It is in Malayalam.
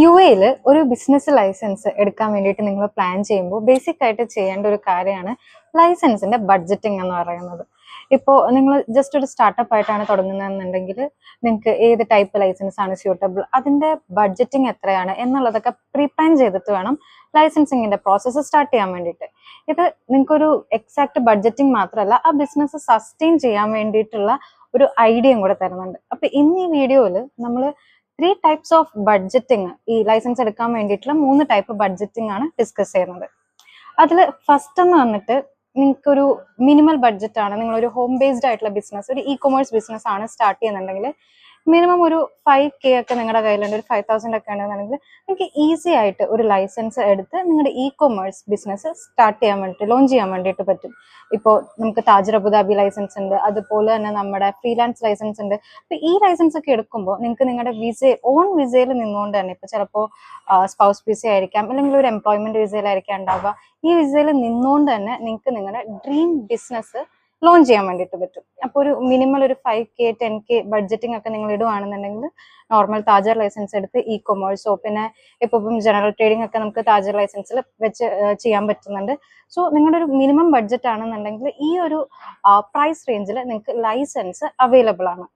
യുഎയിൽ ഒരു ബിസിനസ് ലൈസൻസ് എടുക്കാൻ വേണ്ടിയിട്ട് നിങ്ങൾ പ്ലാൻ ചെയ്യുമ്പോൾ ബേസിക് ആയിട്ട് ചെയ്യേണ്ട ഒരു കാര്യമാണ് ലൈസൻസിന്റെ ബഡ്ജറ്റിംഗ് എന്ന് പറയുന്നത്. ഇപ്പോൾ നിങ്ങൾ ജസ്റ്റ് ഒരു സ്റ്റാർട്ടപ്പ് ആയിട്ടാണ് തുടങ്ങുന്നതെന്നുണ്ടെങ്കിൽ നിങ്ങൾക്ക് ഏത് ടൈപ്പ് ലൈസൻസ് ആണ് സ്യൂട്ടബിൾ, അതിന്റെ ബഡ്ജറ്റിംഗ് എത്രയാണ് എന്നുള്ളതൊക്കെ പ്രീപ്ലാൻ ചെയ്തിട്ട് വേണം ലൈസൻസിങ്ങിന്റെ പ്രോസസ്സ് സ്റ്റാർട്ട് ചെയ്യാൻ വേണ്ടിയിട്ട്. ഇത് നിങ്ങൾക്കൊരു എക്സാക്ട് ബഡ്ജറ്റിംഗ് മാത്രമല്ല, ആ ബിസിനസ് സസ്റ്റെയിൻ ചെയ്യാൻ വേണ്ടിയിട്ടുള്ള ഒരു ഐഡിയയും കൂടെ തരുന്നുണ്ട്. അപ്പൊ ഇന്ന് ഈ വീഡിയോയിൽ നമ്മൾ 3 types ഓഫ് ബഡ്ജറ്റിംഗ്, ഈ ലൈസൻസ് എടുക്കാൻ വേണ്ടിയിട്ടുള്ള 3 ടൈപ്പ് ബഡ്ജറ്റിംഗ് ആണ് ഡിസ്കസ് ചെയ്യുന്നത്. അതിൽ ഫസ്റ്റ് എന്ന് വന്നിട്ട് നിങ്ങൾക്കൊരു മിനിമൽ ബഡ്ജറ്റ് ആണ്, നിങ്ങളൊരു ഹോം ബേസ്ഡ് ആയിട്ടുള്ള ബിസിനസ്, ഒരു ഇ-കൊമേഴ്സ് ബിസിനസ് ആണ് സ്റ്റാർട്ട് ചെയ്യുന്നുണ്ടെങ്കിൽ മിനിമം ഒരു 5K ഒക്കെ നിങ്ങളുടെ കയ്യിലുണ്ട്, ഒരു 5,000 ഒക്കെ ഉണ്ടെന്നുണ്ടെങ്കിൽ നിങ്ങൾക്ക് ഈസി ആയിട്ട് ഒരു ലൈസൻസ് എടുത്ത് നിങ്ങളുടെ ഇ-കൊമേഴ്സ് ബിസിനസ് സ്റ്റാർട്ട് ചെയ്യാൻ വേണ്ടിയിട്ട്, ലോഞ്ച് ചെയ്യാൻ വേണ്ടിയിട്ട് പറ്റും. ഇപ്പോൾ നമുക്ക് താജർ അബുദാബി ലൈസൻസ് ഉണ്ട്, അതുപോലെ തന്നെ നമ്മുടെ ഫ്രീലാൻസ് ലൈസൻസ് ഉണ്ട്. അപ്പൊ ഈ ലൈസൻസ് ഒക്കെ എടുക്കുമ്പോൾ നിങ്ങൾക്ക് നിങ്ങളുടെ ഓൺ വിസയിൽ നിന്നുകൊണ്ട് തന്നെ, ഇപ്പൊ ചിലപ്പോൾ സ്പൗസ് വിസ ആയിരിക്കാം, അല്ലെങ്കിൽ ഒരു എംപ്ലോയ്മെന്റ് വിസയിലായിരിക്കാം ഉണ്ടാവുക, ഈ വിസയിൽ നിന്നുകൊണ്ട് തന്നെ നിങ്ങൾക്ക് നിങ്ങളുടെ ഡ്രീം ബിസിനസ് ലോഞ്ച് ചെയ്യാൻ വേണ്ടിയിട്ട് പറ്റും. അപ്പോൾ ഒരു മിനിമം ഒരു 5K 10K ബഡ്ജറ്റിംഗ് ഒക്കെ നിങ്ങൾ ഇടുവാണെന്നുണ്ടെങ്കിൽ നോർമൽ താജർ ലൈസൻസ് എടുത്ത് ഇ-കൊമേഴ്സോ, പിന്നെ ഇപ്പം ജനറൽ ട്രേഡിംഗ് ഒക്കെ നമുക്ക് താജർ ലൈസൻസിൽ വെച്ച് ചെയ്യാൻ പറ്റുന്നുണ്ട്. സോ നിങ്ങളുടെ ഒരു മിനിമം ബഡ്ജറ്റ് ആണെന്നുണ്ടെങ്കിൽ ഈ ഒരു പ്രൈസ് റേഞ്ചിൽ നിങ്ങൾക്ക് ലൈസൻസ് അവൈലബിൾ ആണ്.